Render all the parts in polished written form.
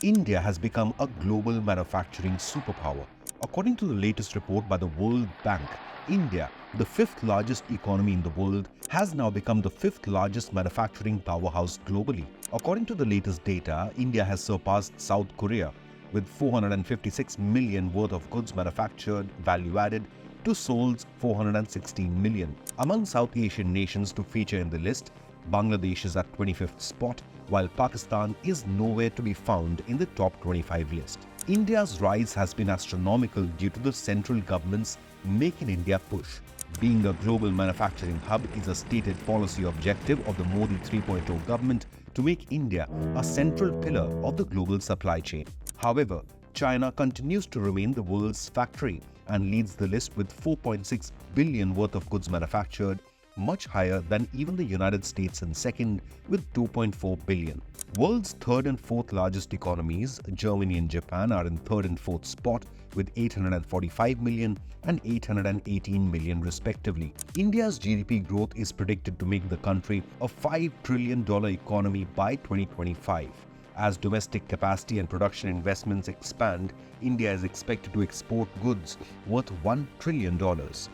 India has become a global manufacturing superpower. According to the latest report by the World Bank, India, the fifth largest economy in the world, has now become the fifth largest manufacturing powerhouse globally. According to the latest data, India has surpassed South Korea with 456 million worth of goods manufactured, value added, to Seoul's 416 million. Among South Asian nations to feature in the list, Bangladesh is at 25th spot, while Pakistan is nowhere to be found in the top 25 list. India's rise has been astronomical due to the central government's Make in India push. Being a global manufacturing hub is a stated policy objective of the Modi 3.0 government to make India a central pillar of the global supply chain. However, China continues to remain the world's factory and leads the list with 4.6 billion worth of goods manufactured, much higher than even the United States in second with 2.4 billion. World's third and fourth largest economies, Germany and Japan, are in third and fourth spot with 845 million and 818 million respectively. India's GDP growth is predicted to make the country a $5 trillion economy by 2025. As domestic capacity and production investments expand, India is expected to export goods worth $1 trillion.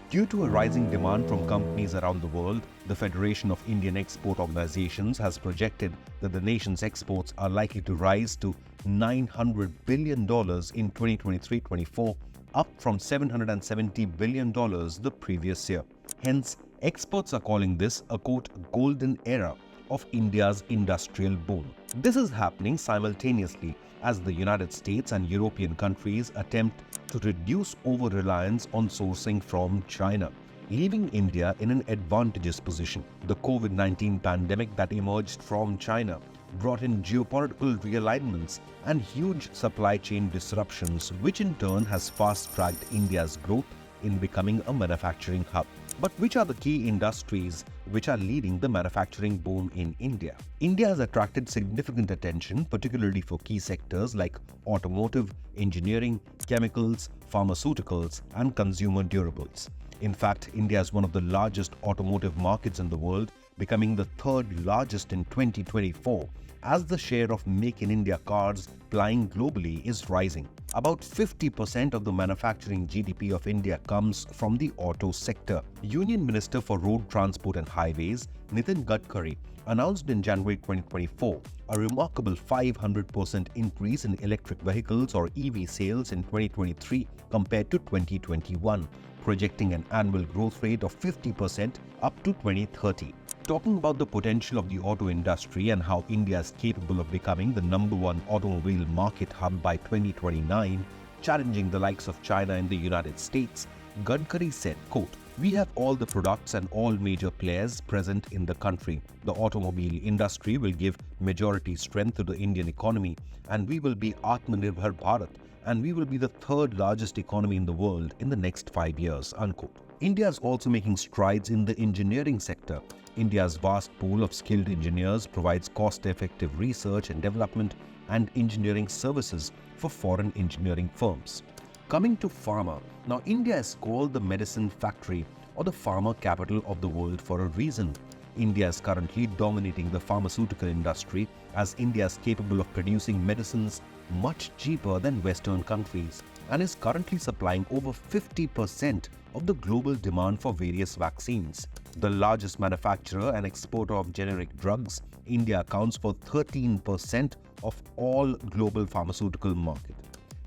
Due to a rising demand from companies around the world, the Federation of Indian Export Organizations has projected that the nation's exports are likely to rise to $900 billion in 2023-24, up from $770 billion the previous year. Hence, experts are calling this a quote, golden era of India's industrial boom. This is happening simultaneously as the United States and European countries attempt to reduce over-reliance on sourcing from China, leaving India in an advantageous position. The COVID-19 pandemic that emerged from China brought in geopolitical realignments and huge supply chain disruptions, which in turn has fast-tracked India's growth in becoming a manufacturing hub. But which are the key industries which are leading the manufacturing boom in India? India has attracted significant attention, particularly for key sectors like automotive, engineering, chemicals, pharmaceuticals, and consumer durables. In fact, India is one of the largest automotive markets in the world, becoming the third largest in 2024, as the share of Make in India cars plying globally is rising. About 50% of the manufacturing GDP of India comes from the auto sector. Union Minister for Road Transport and Highways, Nitin Gadkari, announced in January 2024 a remarkable 500% increase in electric vehicles or EV sales in 2023 compared to 2021, projecting an annual growth rate of 50% up to 2030. Talking about the potential of the auto industry and how India is capable of becoming the #1 automobile market hub by 2029, challenging the likes of China and the United States, Gadkari said, quote, "We have all the products and all major players present in the country. The automobile industry will give majority strength to the Indian economy, and we will be Atmanirbhar Bharat, and we will be the third largest economy in the world in the next 5 years," unquote. India is also making strides in the engineering sector. India's vast pool of skilled engineers provides cost-effective research and development and engineering services for foreign engineering firms. Coming to pharma, now India is called the medicine factory or the pharma capital of the world for a reason. India is currently dominating the pharmaceutical industry as India is capable of producing medicines much cheaper than Western countries and is currently supplying over 50% of the global demand for various vaccines. The largest manufacturer and exporter of generic drugs, India accounts for 13% of all global pharmaceutical market.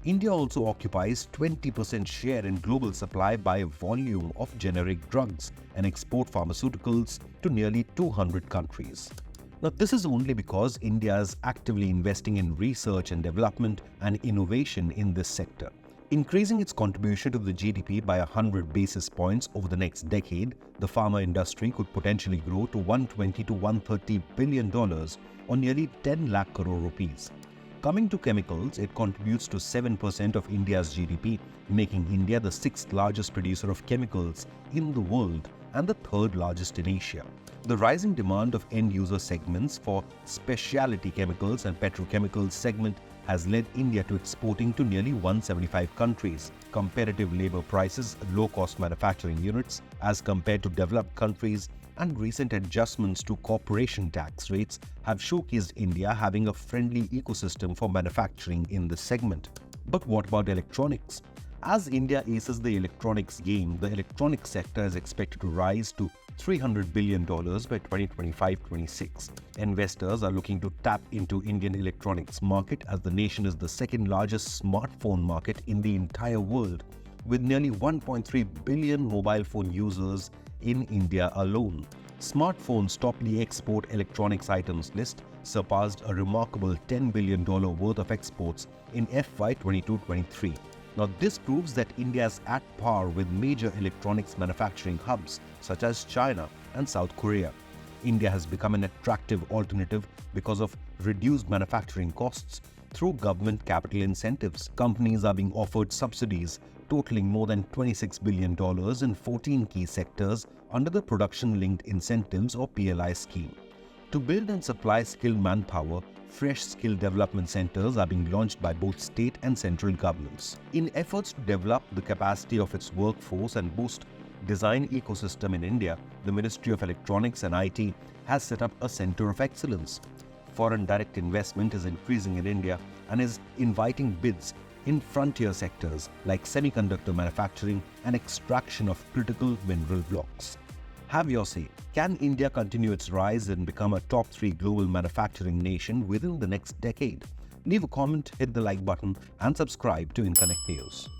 India also occupies 20% share in global supply by volume of generic drugs and export pharmaceuticals to nearly 200 countries. Now, this is only because India is actively investing in research and development and innovation in this sector. Increasing its contribution to the GDP by 100 basis points over the next decade, the pharma industry could potentially grow to $120 to $130 billion or nearly 10 lakh crore rupees. Coming to chemicals, it contributes to 7% of India's GDP, making India the sixth largest producer of chemicals in the world and the third largest in Asia. The rising demand of end-user segments for specialty chemicals and petrochemicals segment has led India to exporting to nearly 175 countries. Competitive labor prices, low-cost manufacturing units as compared to developed countries, and recent adjustments to corporation tax rates have showcased India having a friendly ecosystem for manufacturing in this segment. But what about electronics? As India aces the electronics game, the electronics sector is expected to rise to $300 billion by 2025-26. Investors are looking to tap into Indian electronics market as the nation is the second largest smartphone market in the entire world, with nearly 1.3 billion mobile phone users in India alone. Smartphones topped the export electronics items list, surpassed a remarkable $10 billion worth of exports in FY 22-23. Now, this proves that India is at par with major electronics manufacturing hubs such as China and South Korea. India has become an attractive alternative because of reduced manufacturing costs through government capital incentives. Companies are being offered subsidies totaling more than $26 billion in 14 key sectors under the Production-Linked Incentives or PLI scheme. To build and supply skilled manpower, fresh skill development centers are being launched by both state and central governments. In efforts to develop the capacity of its workforce and boost design ecosystem in India, the Ministry of Electronics and IT has set up a center of excellence. Foreign direct investment is increasing in India and is inviting bids in frontier sectors like semiconductor manufacturing and extraction of critical mineral blocks. Have your say. Can India continue its rise and become a top 3 global manufacturing nation within the next decade? Leave a comment, hit the like button, and subscribe to Inconnect News.